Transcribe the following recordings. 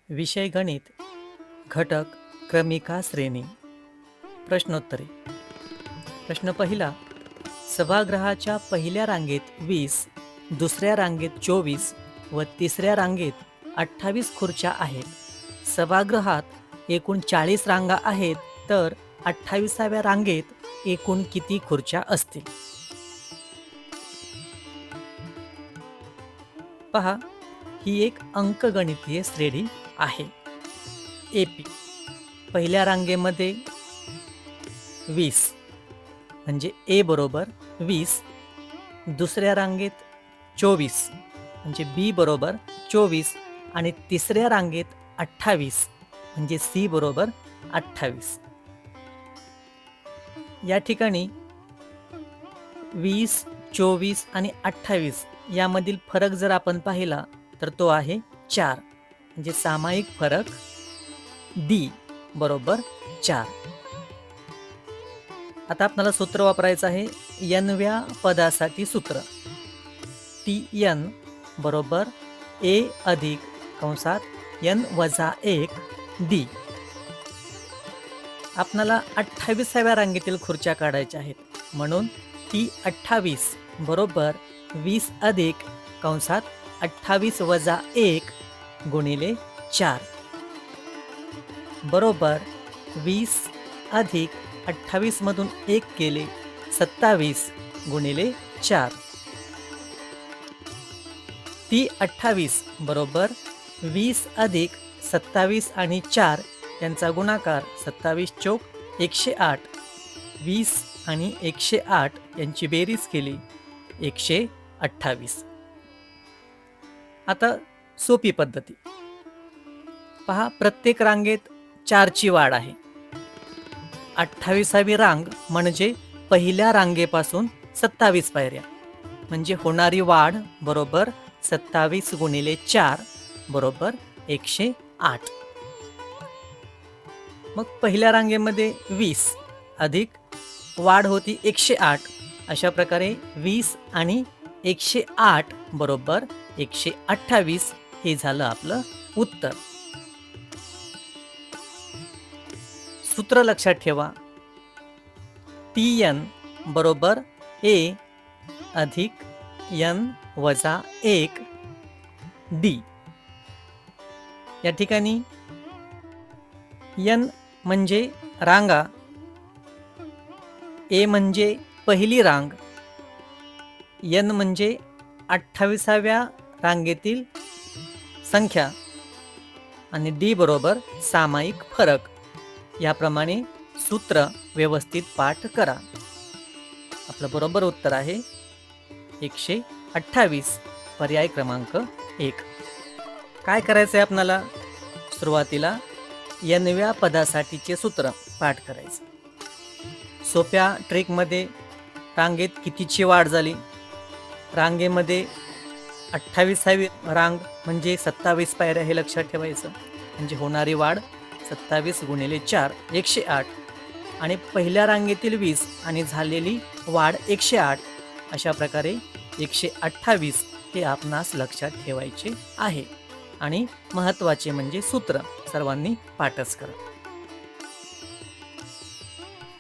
विषय गणित, घटक क्रमिका श्रेणी. प्रश्नोत्तरे. प्रश्न पहिला. सभागृहाच्या पहिल्या रांगेत 20, दुसऱ्या रांगेत 24 व तिसऱ्या रांगेत 28 खुर्च्या आहेत. सभागृहात एकूण 40 रांगा आहेत, तर 28व्या रांगेत एकूण किती खुर्च्या असतील? पहा, ही एक अंकगणितीय श्रेणी आहे. एपी पहिल्या रांगेमध्ये 20 म्हणजे ए बरोबर 20, दुसऱ्या रांगेत 24 म्हणजे बी बरोबर 24 आणि तिसऱ्या रांगेत 28 म्हणजे सी बरोबर 28. या ठिकाणी 20, 24 आणि 28 यामधील फरक जर आपण पाहिला तर तो आहे 4, म्हणजे सामायिक फरक डी बरोबर 4. आता आपल्याला सूत्र वापरायचं आहे n-व्या पदासाठी सूत्र. Tn बरोबर a अधिक कंसात n वजा 1 d. आपल्याला 28व्या रांगेतील खुर्च्या काढायच्या आहेत, म्हणून T28 बरोबर 20 अधिक कंसात 28 वजा 1 गुणिले 4 बरोबर 20 अधिक 28 मधून 1 केले 27 गुणिले 4. T28 बरोबर 20 अधिक 27 आणि 4 यांचा गुणाकार 27 चौक 108, 20 आणि 108 यांची बेरीज केली 128. आता सोपी पद्धती पहा, प्रत्येक रांगेत 4 ची वाढ आहे. 28वी रांग म्हणजे पहिल्या रांगेपासून 27 पायऱ्या, म्हणजे होणारी वाढ बरोबर 27 गुणिले 4 बरोबर 108. मग पहिल्या रांगेमध्ये 20 अधिक वाढ होती 108, अशा प्रकारे 20 आणि 108 बरोबर 128 हे झालं आपलं उत्तर. सूत्र लक्षात ठेवा. Tn बरोबर a अधिक n वजा 1 d. या ठिकाणी n म्हणजे रांगा, a म्हणजे पहिली रांग, n म्हणजे 28व्या रांगेतील संख्या आणि d बरोबर सामायिक फरक. याप्रमाणे सूत्र व्यवस्थित पाठ करा. आपलं बरोबर उत्तर आहे 128, पर्याय क्रमांक 1. काय करायचं आहे आपल्याला? सुरुवातीला n-व्या पदासाठीचे सूत्र पाठ करायचं. सोप्या ट्रिकमध्ये रांगेत कितीची वाढ झाली? रांगेमध्ये 28वी रांग म्हणजे 27 पायऱ्या हे लक्षात ठेवायचं, म्हणजे होणारी वाढ 27 गुणिले 4 108 आणि पहिल्या रांगेतील 20 आणि झालेली वाढ 108, अशा प्रकारे 128 हे आपणास लक्षात ठेवायचे आहे. आणि महत्त्वाचे म्हणजे सूत्र सर्वांनी पाठच करा.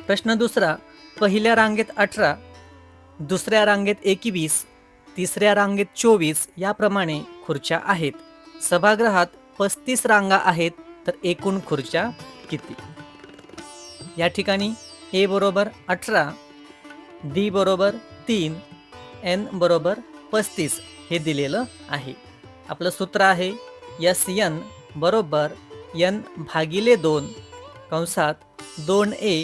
प्रश्न दुसरा. पहिल्या रांगेत 18, दुसऱ्या रांगेत 21, तिसऱ्या रांगेत 24 याप्रमाणे खुर्च्या आहेत. सभागृहात 35 रांगा आहेत, तर एकूण खुर्च्या किती? या ठिकाणी a बरोबर 18, d बरोबर 3, n बरोबर 35 हे दिलेलं आहे. आपलं सूत्र आहे Sn बरोबर n भागिले 2 कंसात 2a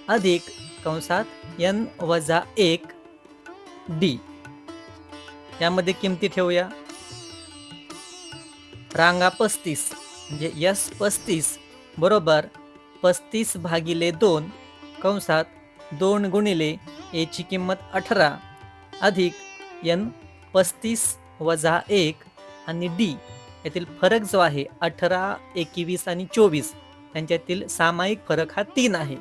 अधिक कंसात n वजा 1 d. यामध्ये किमती ठेवूया. रांगा 35 म्हणजे S35 बरोबर 35 भागिले 2 कंसात 2 गुणिले a ची किंमत 18 अधिक n 35 वजा 1 आणि d यातील फरक जो आहे 18, 21 आणि 24 त्यांच्यातील सामायिक फरक हा 3 आहे,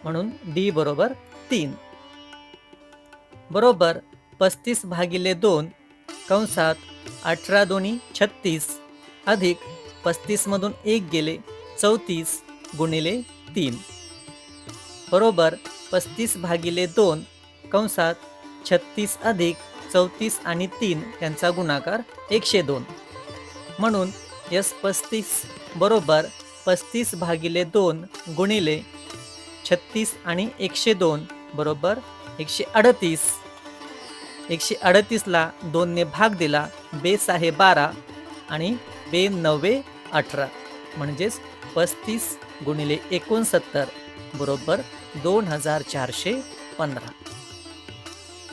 म्हणून d बरोबर 3 बरोबर 35 भागिले 2 कंसात 18 दोन्ही 36 अधिक 35 मधून 1 गेले 34 गुणिले 3 बरोबर 35 भागिले 2 कंसात 36 अधिक 34 आणि 3 यांचा गुणाकार 102 म्हणून S35 बरोबर 35 भागिले 2 गुणिले 36 आणि 102 बरोबर 138. 138 ला 2 ने भाग दिला, बेस आहे 12 आणि बे 9 18 म्हणजेच 35 गुणिले 69 बरोबर 2415.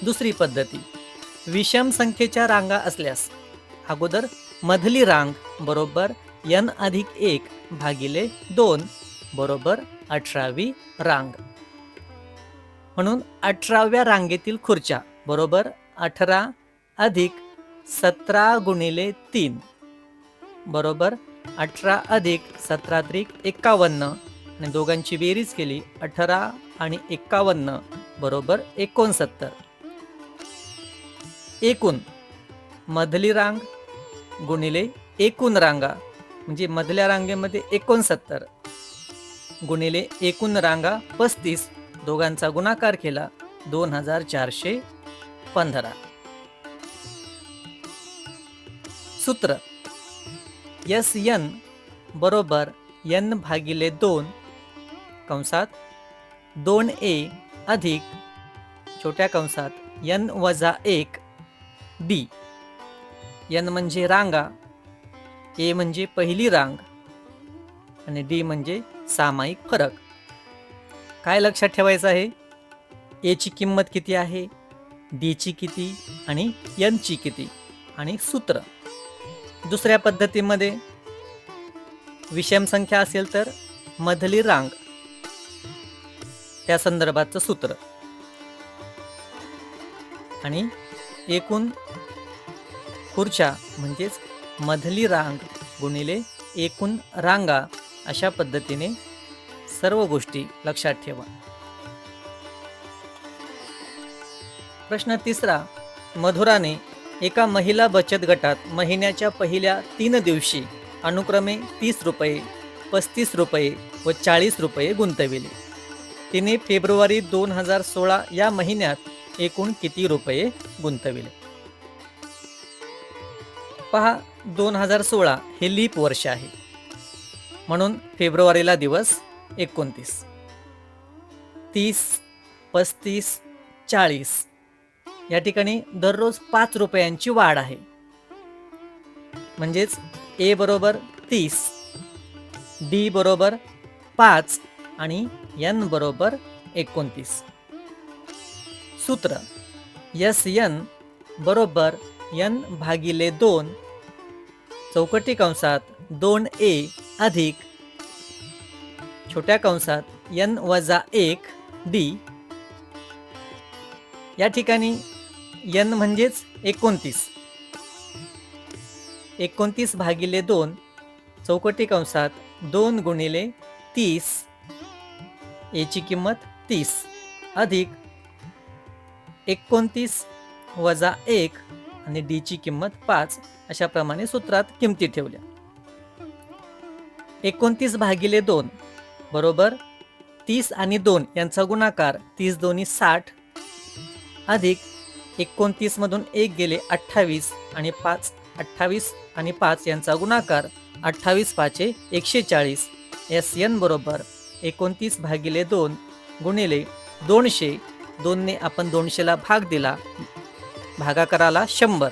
दुसरी पद्धती, विषम संख्येच्या रांगा असल्यास अगोदर मधली रांग बरोबर n अधिक 1 भागिले 2 बरोबर 18वी रांग. म्हणून 18व्या रांगेतील खुर्च्या बरोबर 18 अधिक 17 गुणिले 3 बरोबर 18 अधिक 17 त्रिक 51 आणि दोघांची बेरीज केली 18 आणि 51 बरोबर 69. एकूण मधली रांग गुणिले एकूण रांगा म्हणजे मधल्या रांगेमध्ये 69 गुणिले एकूण रांगा 35 दोघांचा गुणाकार केला 2415. सूत्र SN बरोबर n भागिले 2 कंसात 2a अधिक छोट्या कंसात n वजा 1 d. n म्हणजे रांगा, a म्हणजे पहिली रांग आणि d म्हणजे सामायिक फरक. काय लक्षात ठेवायचं आहे? a ची किंमत किती आहे, d ची किती आणि n ची किती आणि सूत्र. दुसऱ्या पद्धतीमध्ये विषम संख्या असेल तर मधली रांग त्या संदर्भाचं सूत्र आणि एकूण खुर्च्या म्हणजेच मधली रांग गुणिले एकूण रांगा अशा पद्धतीने सर्व गोष्टी लक्षात ठेवा. प्रश्न तिसरा, मधुराने एका महिला बचत गटात महिन्याच्या पहिल्या 3 दिवशी अनुक्रमे 30 रुपये 35 रुपये व 40 रुपये गुंतविले. तिने फेब्रुवारी 2016 या महिन्यात एकूण किती रुपये गुंतविले? पहा, 2016 हे लीप वर्ष आहे म्हणून फेब्रुवारीला दिवस 29. 30 35 40 या ठिकाणी दररोज 5 रुपयांची वाढ आहे. म्हणजेच a बरोबर 30, d बरोबर 5 आणि n बरोबर 29. सूत्र SN बरोबर n भागिले 2 चौकटी कंसात 2a अधिक छोट्या कंसात n वजा 1 d. या ठिकाणी n म्हणजेच 29. 29 भागिले 2 चौकटी कंसात 2 गुणिले 30 a ची किंमत 30 अधिक 29 वजा 1 आणि d ची किंमत 5 अशा प्रमाणे सूत्रात किमती ठेवल्या. 29 भागिले 2 बरोबर 30 आणि 2 यांचा गुणाकार 30 दोन्ही 60 अधिक 29 मधून 1 गेले 28 आणि 5 28 आणि 5 यांचा गुणाकार 28 पाचे 140. SN बरोबर 29 भागिले 2 गुणिले 200. 2 ने आपण 200 ला भाग दिला, भागाकाराला 100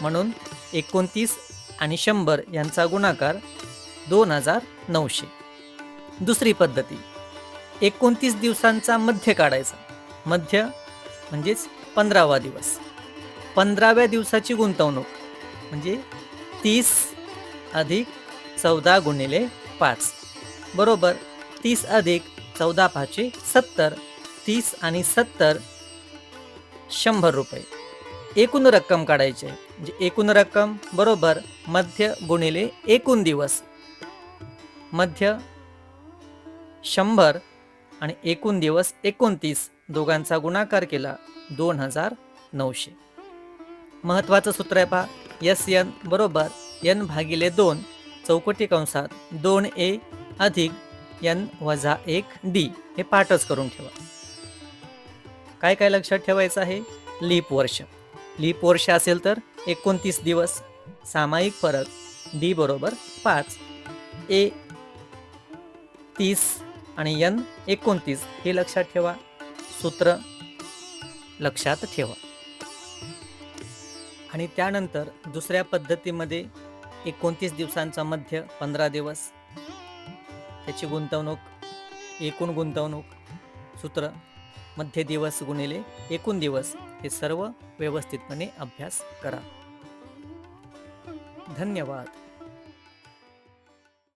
म्हणून 29 आणि 100 यांचा गुणाकार 2900. दुसरी पद्धती, 29 दिवसांचा मध्य काढायचा. मध्य म्हणजेच 15वा दिवस. 15व्या दिवसाची गुंतवणूक म्हणजे 30 अधिक 14 गुणिले 5 बरोबर 30 अधिक 14 पाचे 70. 30 आणि 70 100 रुपये. एकूण रक्कम काढायची आहे म्हणजे एकूण रक्कम बरोबर मध्य गुणिले एकूण दिवस. मध्य 100 आणि एकूण दिवस 29 दोघांचा गुणाकार केला 2900. महत्वाचं सूत्र आहे पहा, SN बरोबर n भागिले 2 चौकटी कंसात 2a अधिक n वजा 1d हे पाठच करून ठेवा. काय काय लक्षात ठेवायचं आहे? लीप वर्ष. लीप वर्ष असेल तर 29 दिवस. सामायिक फरक d बरोबर 5. a 30 आणि n 29 हे लक्षात ठेवा. सूत्र लक्षात ठेवा. आणि त्यानंतर दुसऱ्या पद्धतीमध्ये 29 दिवसांचा मध्य 15 दिवस, त्याची गुंतवणूक, एकूण गुंतवणूक, सूत्र मध्य दिवस गुणिले एकूण दिवस, हे सर्व व्यवस्थितपणे अभ्यास करा. धन्यवाद.